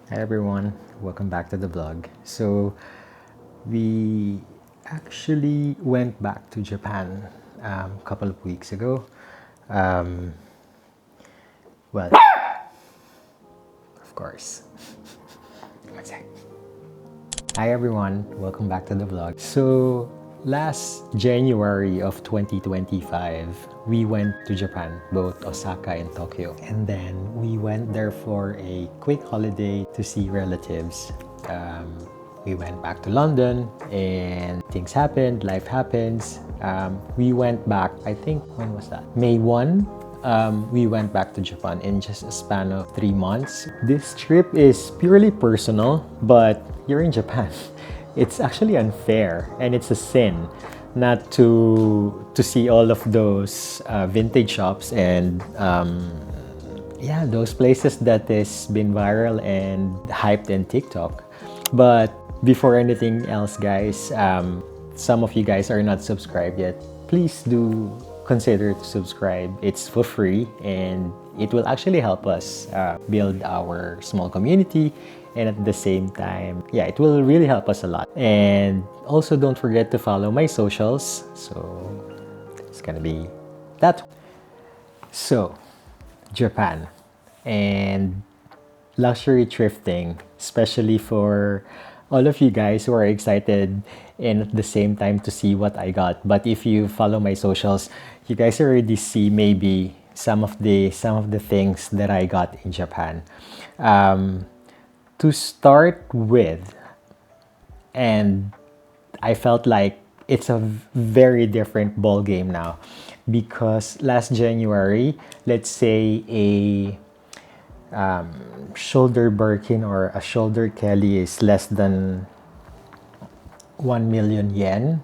Hi everyone, welcome back to the vlog. So we actually went back to Japan a couple of weeks ago. Um, well, of course. One sec. Hi everyone, welcome back to the vlog. So last January of 2025, we went to Japan, both Osaka and Tokyo. And then we went there for a quick holiday to see relatives. We went back to London and things happened, life happens. We went back, I think, when was that? May 1. We went back to Japan in just a span of 3 months. This trip is purely personal, but you're in Japan. It's actually unfair and it's a sin not to see all of those vintage shops and yeah, those places that has been viral and hyped in TikTok. But before anything else, guys, some of you guys are not subscribed yet. Please do consider to subscribe. It's for free and it will actually help us build our small community, and at the same time, yeah, it will really help us a lot. And also don't forget to follow my socials. So it's gonna be that. So Japan and luxury thrifting, especially for all of you guys who are excited and at the same time to see what I got. But if you follow my socials, you guys already see maybe some of the things that I got in Japan. To start with, and I felt like it's a very different ball game now, because last January, let's say a shoulder Birkin or a shoulder Kelly is less than 1 million yen.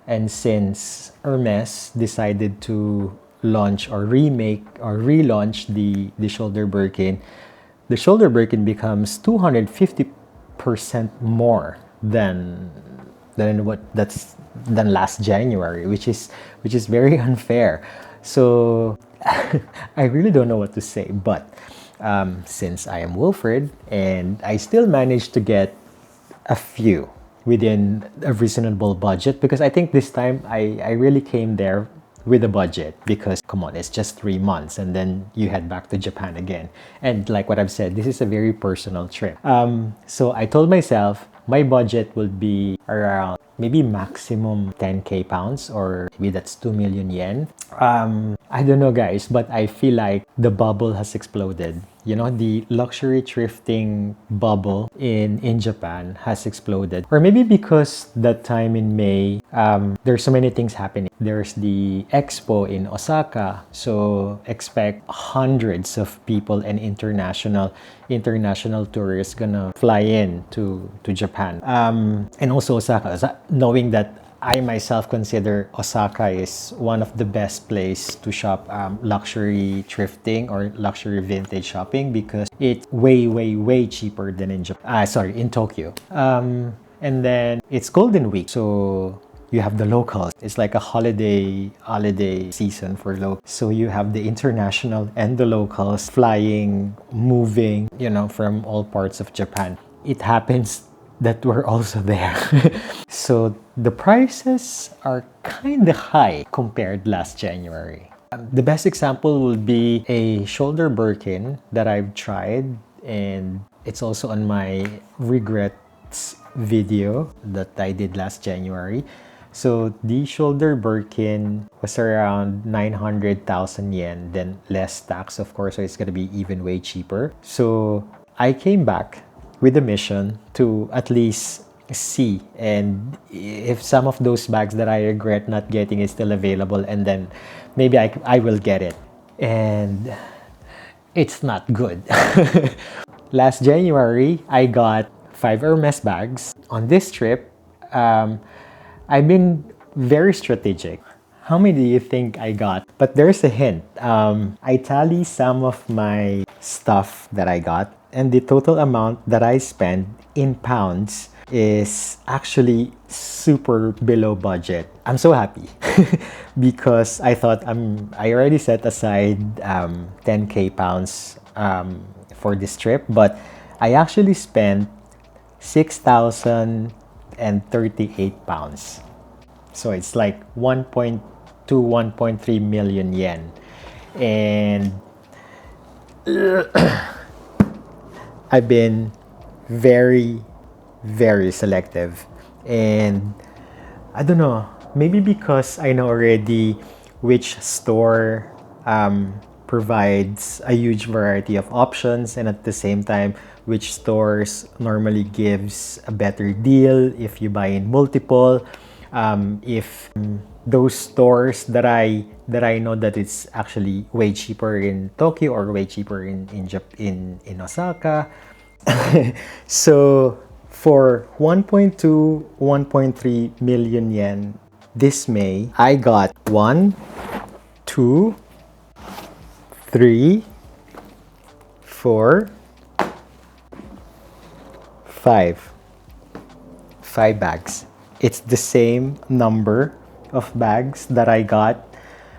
And since Hermes decided to launch or remake or relaunch the shoulder Birkin, the shoulder Birkin becomes 250% more than last January, which is very unfair. So I really don't know what to say, but since I am Wilfred and I still managed to get a few within a reasonable budget, because I think this time I really came there with a budget, because come on, it's just 3 months and then you head back to Japan again. And like what I've said, this is a very personal trip. So I told myself my budget would be around maybe maximum 10k pounds, or maybe that's 2 million yen. I don't know, guys, but I feel like the bubble has exploded. You know, the luxury thrifting bubble in Japan has exploded. Or maybe because that time in May, there's so many things happening. There's the expo in Osaka, so expect hundreds of people and international tourists gonna fly in to Japan. And also Osaka, knowing that I myself consider Osaka is one of the best place to shop luxury thrifting or luxury vintage shopping, because it's way cheaper than in Tokyo. And then it's Golden Week, so you have the locals. It's like a holiday season for locals. So you have the international and the locals flying, moving, from all parts of Japan. It happens that we're also there. So the prices are kind of high compared last January. The best example would be a shoulder Birkin that I've tried, and it's also on my regrets video that I did last January. So the shoulder Birkin was around 900,000 yen, then less tax, of course, so it's gonna be even way cheaper. So I came back with a mission to at least see, and if some of those bags that I regret not getting is still available, and then maybe I will get it. And it's not good. Last January, I got 5 Hermes bags. On this trip, I've been very strategic. How many do you think I got? But there's a hint. I tally some of my stuff that I got, and the total amount that I spent in pounds is actually super below budget. I'm so happy because I thought I already set aside 10k pounds for this trip, but I actually spent 6,038 pounds. So it's like 1.2, 1.3 million yen. And I've been very, very selective. And I don't know, maybe because I know already which store provides a huge variety of options, and at the same time, which stores normally gives a better deal if you buy in multiple. If those stores that I know that it's actually way cheaper in Tokyo or way cheaper in Osaka. So for 1.2, 1.3 million yen this May, I got 1, 2, 3, 4, 5. 5 bags. It's the same number of bags that I got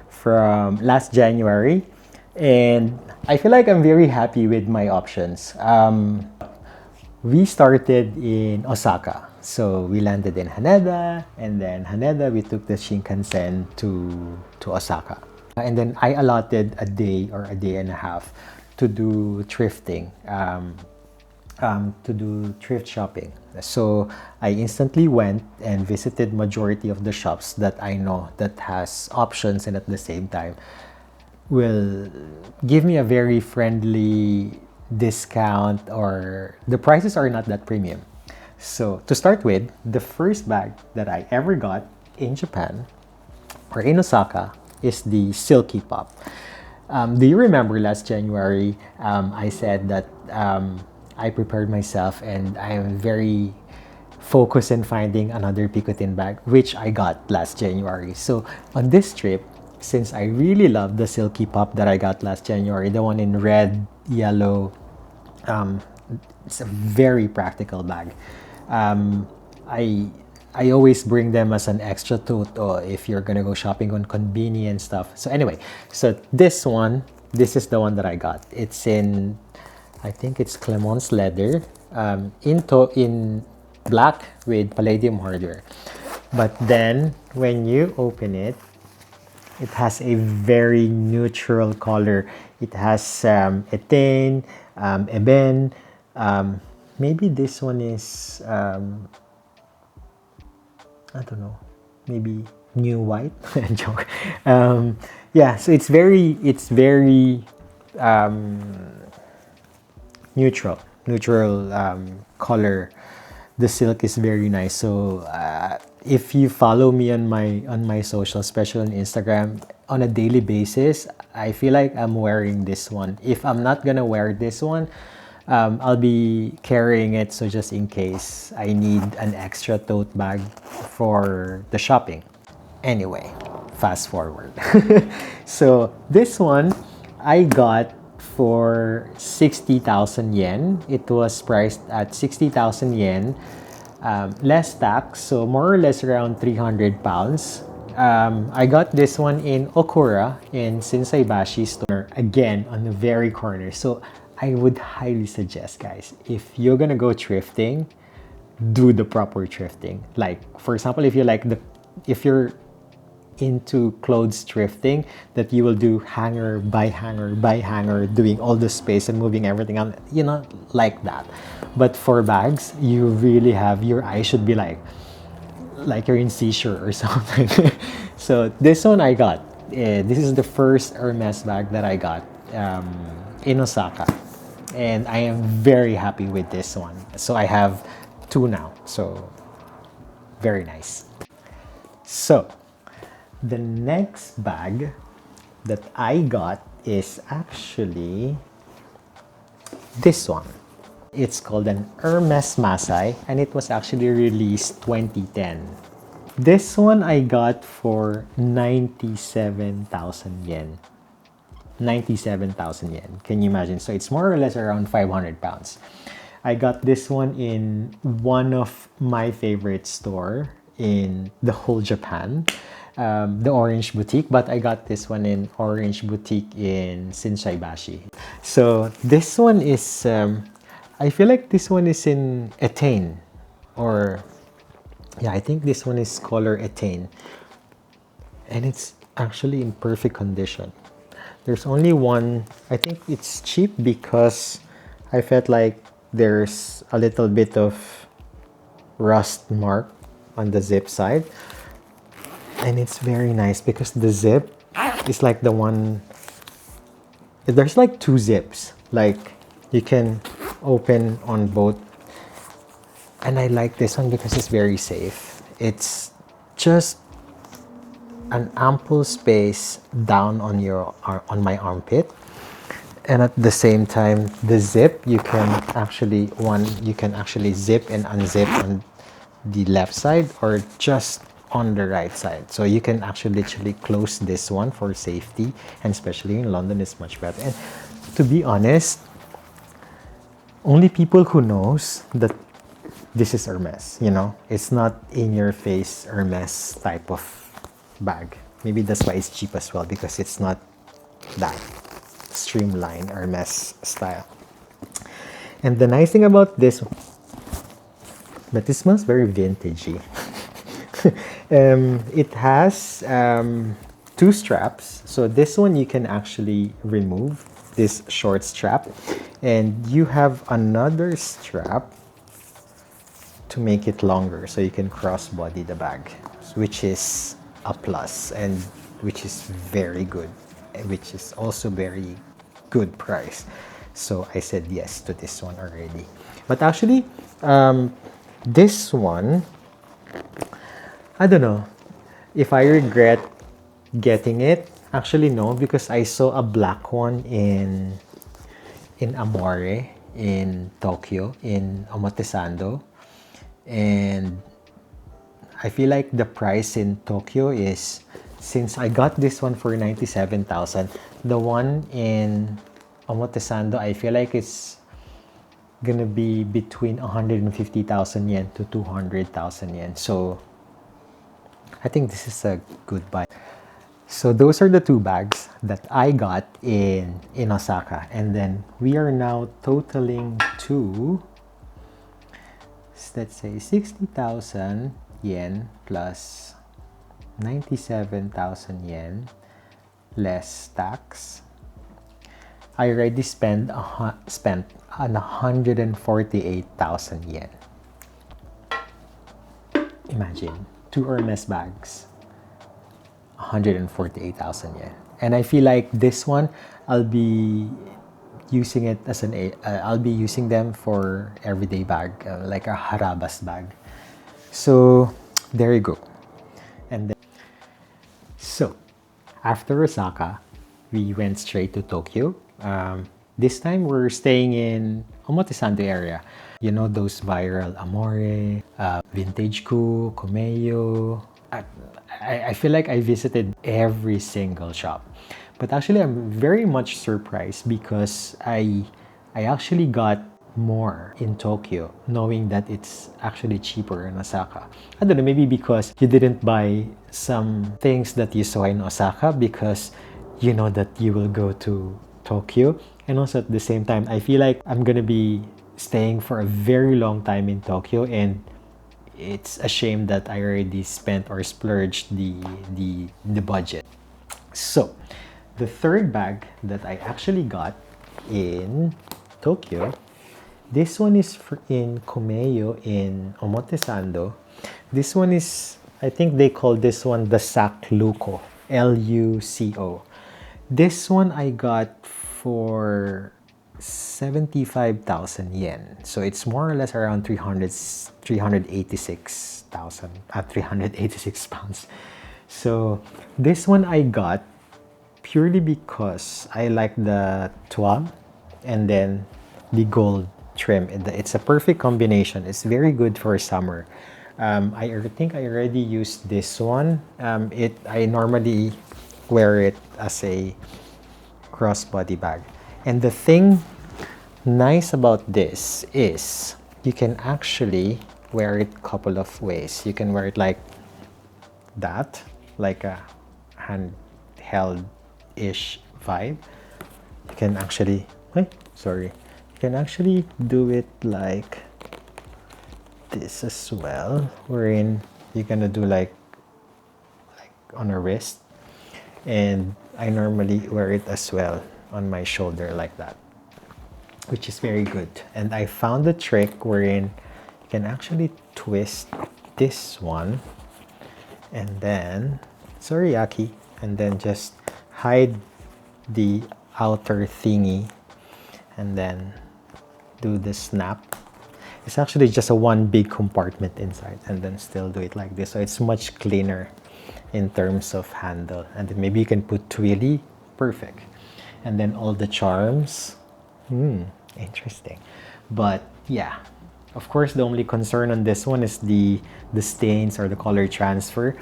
from last January, and I feel like I'm very happy with my options. We started in Osaka. So we landed in Haneda, and then Haneda we took the Shinkansen to Osaka. And then I allotted a day or a day and a half to do thrifting, to do thrift shopping. So I instantly went and visited majority of the shops that I know that has options, and at the same time will give me a very friendly discount, or the prices are not that premium. So to start with, the first bag that I ever got in Japan or in Osaka is the Silky Pop. Do you remember last January, I said that I prepared myself and I am very focused in finding another picotin bag, which I got last January. So on this trip, since I really love the Silky Pop that I got last January, the one in red, yellow, it's a very practical bag. I always bring them as an extra tote, or if you're gonna go shopping on convenient stuff. So anyway, so this is the one that I got. It's in, I think it's Clemence leather, in black with palladium hardware. But then when you open it, it has a very neutral color. It has ethane, eben. Maybe this one is I don't know, maybe new white. Joke. Yeah, so it's very neutral color. The silk is very nice. So if you follow me on my social, especially on Instagram, on a daily basis, I feel like I'm wearing this one. If I'm not gonna wear this one, I'll be carrying it, so just in case I need an extra tote bag for the shopping. Anyway, fast forward. So this one I got for 60,000 yen. It was priced at 60,000 yen, less tax, so more or less around 300 pounds. I got this one in Okura in Shinsaibashi store, again on the very corner. So I would highly suggest, guys, if you're gonna go thrifting, do the proper thrifting. Like, for example, if you're into clothes thrifting, that you will do hanger by hanger by hanger, doing all the space and moving everything on, like that. But for bags, you really have, your eyes should be like you're in seashore or something. So this one I got. This is the first Hermes bag that I got in Osaka, and I am very happy with this one. So I have 2 now, so very nice. So the next bag that I got is actually this one. It's called an Hermes Massai, and it was actually released 2010. This one I got for 97,000 yen. 97,000 yen. Can you imagine? So it's more or less around 500 pounds. I got this one in one of my favorite store in the whole Japan, the Orange Boutique, but I got this one in Orange Boutique in Shinsaibashi. So this one is I feel like this one is in Ethane, or yeah, I think this one is color Ethane, and it's actually in perfect condition. There's only one. I think it's cheap because I felt like there's a little bit of rust mark on the zip side, and it's very nice because the zip is like the one. There's like two zips, like you can open on both, and I like this one because it's very safe. It's just an ample space down on on my armpit, and at the same time the zip, you can actually zip and unzip on the left side or just on the right side, so you can actually literally close this one for safety, and especially in London it's much better. And to be honest, only people who knows that this is Hermes, it's not in your face Hermes type of bag. Maybe that's why it's cheap as well, because it's not that streamlined Hermes style. And the nice thing about this, but it smells very vintagey. It has two straps. So this one you can actually remove this short strap, and you have another strap to make it longer so you can cross-body the bag, which is a plus, and which is very good, which is also very good price. So I said yes to this one already. But actually, this one, I don't know if I regret getting it. Actually, no, because I saw a black one in Amore in Tokyo, in Omotesando, and I feel like the price in Tokyo is, since I got this one for 97,000, the one in Omotesando, I feel like it's gonna be between 150,000 yen to 200,000 yen. So I think this is a good buy. So those are the two bags that I got in Osaka, and then we are now totaling to, let's say, 60,000 yen plus 97,000 yen less tax. I already spent 148,000 yen. Imagine, two Hermes bags, 148,000 yen. And I feel like this one, I'll be using it as I'll be using them for everyday bag, like a harabas bag. So there you go. And then, so after Osaka, we went straight to Tokyo. This time we're staying in Omotesando area. You know, those viral Amore, Vintage Ku, Kumeyo. I feel like I visited every single shop. But actually, I'm very much surprised because I actually got more in Tokyo, knowing that it's actually cheaper in Osaka. I don't know, maybe because you didn't buy some things that you saw in Osaka because you know that you will go to Tokyo. And also at the same time, I feel like I'm gonna be staying for a very long time in Tokyo, and it's a shame that I already spent or splurged the budget. So the third bag that I actually got in Tokyo, this one is in Kumeyo in Omotesando. This one is, I think they call this one the Sac Luco, Luco. This one I got for 75,000 yen. So it's more or less around 386 pounds. So this one I got purely because I like the twab and then the gold trim. It's a perfect combination. It's very good for summer. I think I already used this one. I normally wear it as a crossbody bag. And the thing nice about this is you can actually wear it a couple of ways. You can wear it like that, like a handheld-ish vibe. You can actually, you can actually do it like this as well, wherein you're gonna do like on a wrist, and I normally wear it as well on my shoulder like that, which is very good. And I found a trick wherein you can actually twist this one and then soriyaki, and then just hide the outer thingy and then do the snap. It's actually just a one big compartment inside, and then still do it like this, so it's much cleaner in terms of handle. And then maybe you can put twilly, perfect. And then all the charms, interesting. But yeah, of course the only concern on this one is the stains or the color transfer,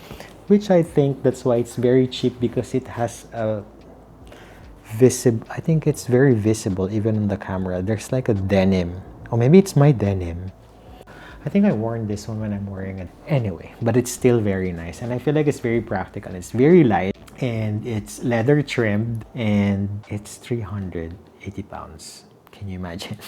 which I think that's why it's very cheap, because it has a visible, I think it's very visible even on the camera. There's like a denim, or maybe it's my denim. I think I worn this one when I'm wearing it anyway, but it's still very nice, and I feel like it's very practical. It's very light and it's leather trimmed, and it's 380 pounds. Can you imagine?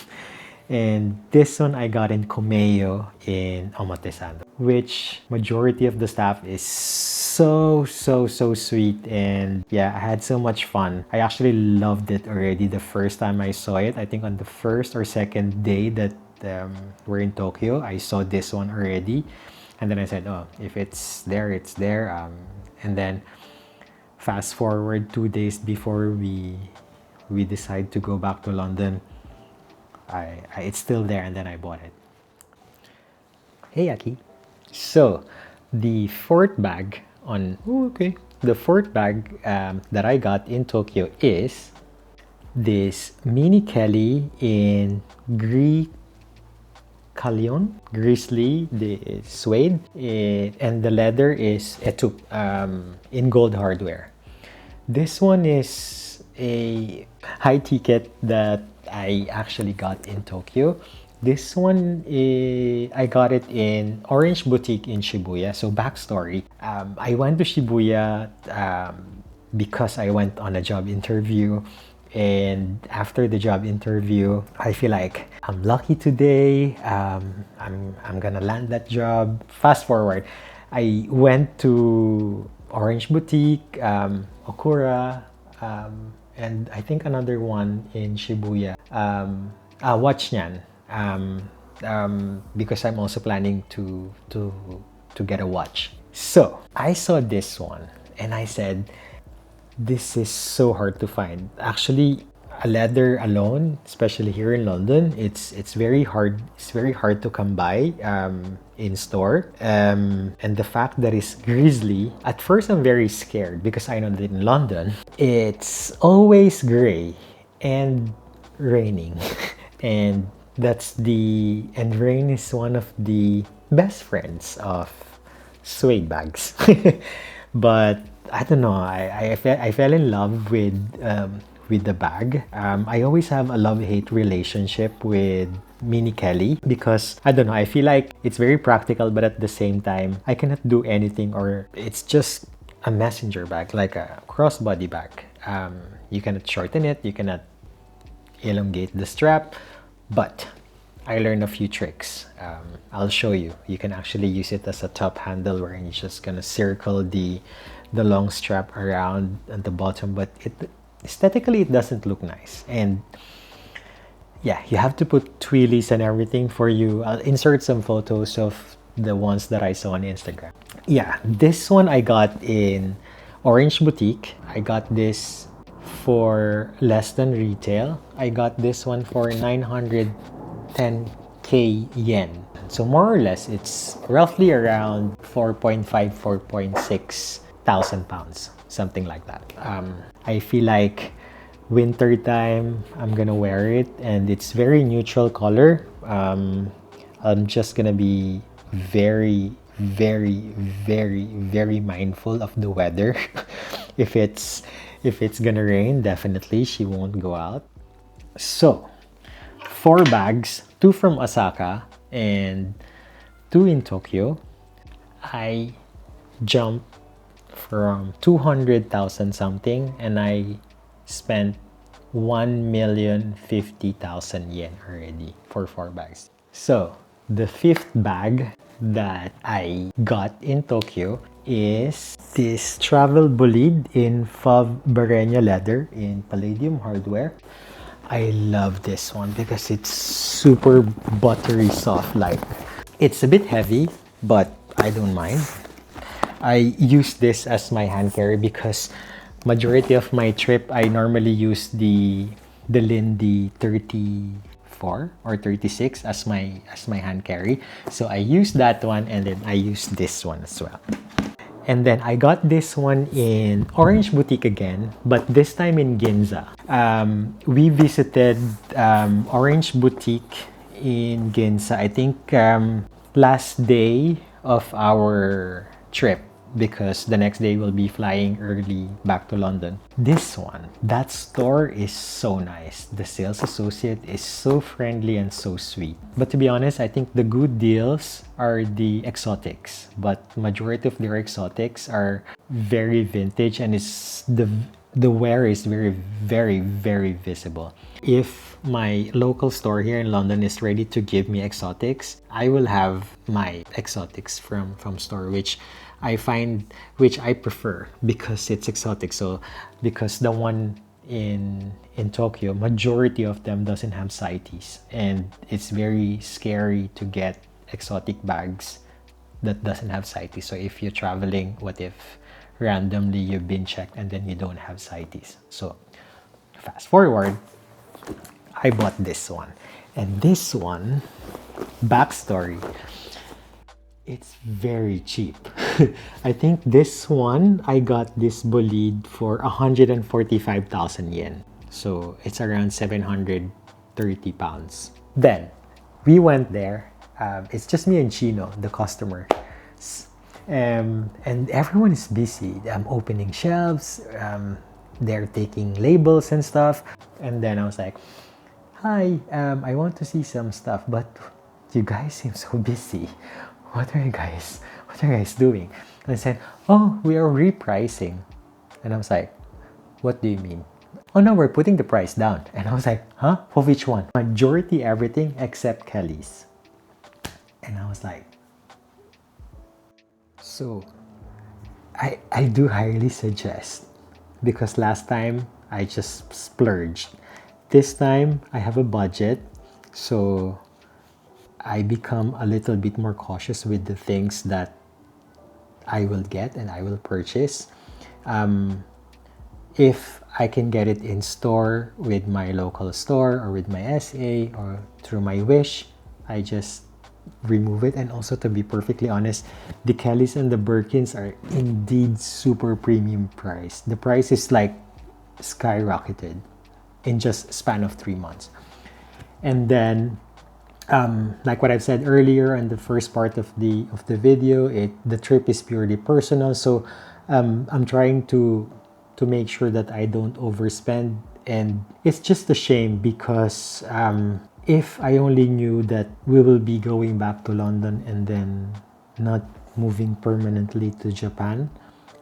And this one I got in Comeo in Omotesando, which majority of the staff is so sweet. And yeah, I had so much fun. I actually loved it already the first time I saw it. I think on the first or second day that we're in Tokyo, I saw this one already, and then I said, oh, if it's there, it's there. And then fast forward 2 days before we decide to go back to London, it's still there, and then I bought it. Hey Aki. So the fourth bag the fourth bag that I got in Tokyo is this mini Kelly in Grizzly, the suede, and the leather is etup in gold hardware. This one is a high ticket that I actually got in Tokyo. This one I got it in Orange Boutique in Shibuya. So backstory, I went to Shibuya because I went on a job interview, and after the job interview, I feel like I'm lucky today. I'm gonna land that job. Fast forward, I went to Orange Boutique, Okura, and I think another one in Shibuya. Watch Nyan. Because I'm also planning to get a watch. So I saw this one and I said, this is so hard to find. Actually, a leather alone, especially here in London, it's very hard. It's very hard to come by in store. And the fact that it's grizzly, at first I'm very scared because I know that in London it's always gray and raining, and rain is one of the best friends of suede bags. But I don't know. I fell in love with the bag. I always have a love-hate relationship with Mini Kelly because I don't know. I feel like it's very practical, but at the same time, I cannot do anything, or it's just a messenger bag, like a crossbody bag. You cannot shorten it. You cannot elongate the strap, but I learned a few tricks. I'll show you. You can actually use it as a top handle, where you're just gonna circle the long strap around at the bottom, but aesthetically it doesn't look nice. And yeah, you have to put twillies and everything for you. I'll insert some photos of the ones that I saw on Instagram. Yeah, this one I got in Orange Boutique. I got this for less than retail. I got this one for 910k yen. So more or less, it's roughly around 4.5, 4.6 thousand pounds, something like that. I feel like winter time, I'm gonna wear it, and it's very neutral color. I'm just gonna be very mindful of the weather. if it's gonna rain, definitely she won't go out. So 4 bags, 2 from Osaka and 2 in Tokyo. I jumped from 200,000 something and I spent 1,050,000 yen already for 4 bags. So the fifth bag that I got in Tokyo is this travel Bolide in Fav Barenia leather in palladium hardware. I love this one because it's super buttery soft. Like, it's a bit heavy, but I don't mind. I use this as my hand carry because majority of my trip I normally use the Lindy 34 or 36 as my hand carry. So I use that one, and then I use this one as well. And then I got this one in Orange Boutique again, but this time in Ginza. We visited Orange Boutique in Ginza, I think last day of our trip, because the next day we'll be flying early back to London. This one, that store is so nice. The sales associate is so friendly and so sweet. But to be honest, I think the good deals are the exotics. But majority of their exotics are very vintage, and it's the wear is very, very, very visible. If my local store here in London is ready to give me exotics, I will have my exotics from store, which I prefer because it's exotic. So because the one in Tokyo, majority of them doesn't have CITES, and it's very scary to get exotic bags that doesn't have CITES. So if you're traveling, what if randomly you've been checked and then you don't have CITES? So fast forward, I bought this one. And this one, backstory, it's very cheap. I think this one, I got this Bolide for 145,000 yen. So it's around 730 pounds. Then we went there. It's just me and Chino, the customer. And everyone is busy. I'm opening shelves. They're taking labels and stuff. And then I was like, hi, I want to see some stuff, but you guys seem so busy. What are you guys doing? And I said, oh, we are repricing. And I was like, what do you mean? Oh no, we're putting the price down. And I was like, huh? For which one? Majority everything except Kelly's. And I was like, so I do highly suggest, because last time I just splurged. This time I have a budget, so I become a little bit more cautious with the things that I will get and I will purchase. If I can get it in store with my local store or with my SA or through my Wish, I just remove it. And also, to be perfectly honest, the Kellys and the Birkins are indeed super premium price. The price is like skyrocketed in just span of 3 months. And then like what I've said earlier in the first part of the video, the trip is purely personal. So I'm trying to make sure that I don't overspend, and it's just a shame because if I only knew that we will be going back to London and then not moving permanently to Japan,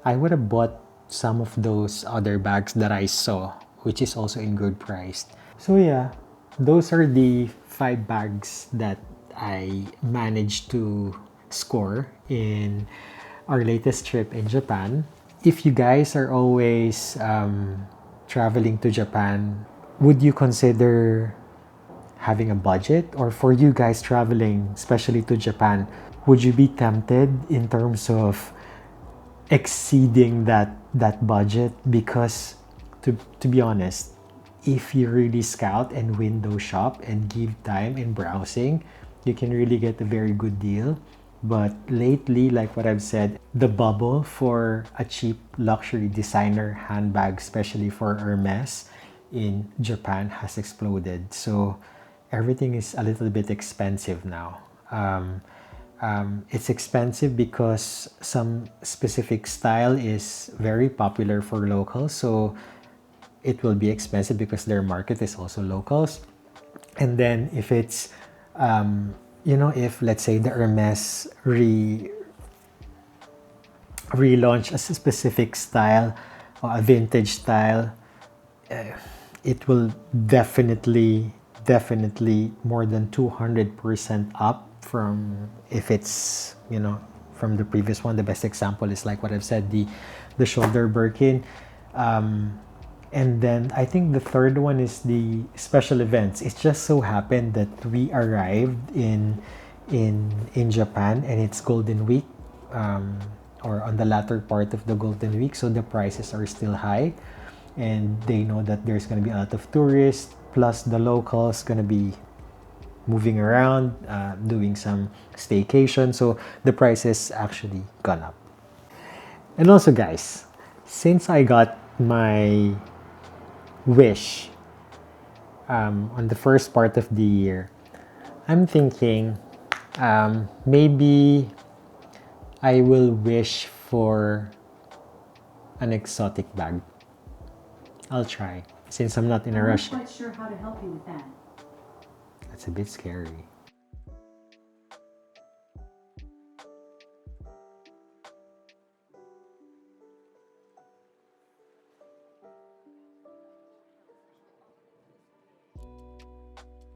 I would have bought some of those other bags that I saw, which is also in good price. So yeah, those are the 5 bags that I managed to score in our latest trip in Japan. If you guys are always traveling to Japan, would you consider having a budget? Or for you guys traveling, especially to Japan, would you be tempted in terms of exceeding that budget? Because to be honest, if you really scout and window shop and give time in browsing, you can really get a very good deal. But lately, like what I've said, the bubble for a cheap luxury designer handbag, especially for Hermes in Japan, has exploded. So everything is a little bit expensive now. It's expensive because some specific style is very popular for locals. So it will be expensive because their market is also locals. And then if it's if let's say the Hermes relaunch a specific style or a vintage style, it will definitely more than 200% up from, if it's, you know, from the previous one. The best example is like what I've said, the shoulder Birkin. And then I think the third one is the special events. It just so happened that we arrived in Japan, and it's Golden Week, or on the latter part of the Golden Week, so the prices are still high, and they know that there's going to be a lot of tourists, plus the locals going to be moving around, doing some staycation, so the prices actually gone up. And also, guys, since I got my wish on the first part of the year, I'm thinking maybe I will wish for an exotic bag. I'll try, since I'm not in a rush. I'm not quite sure how to help you with that. That's a bit scary.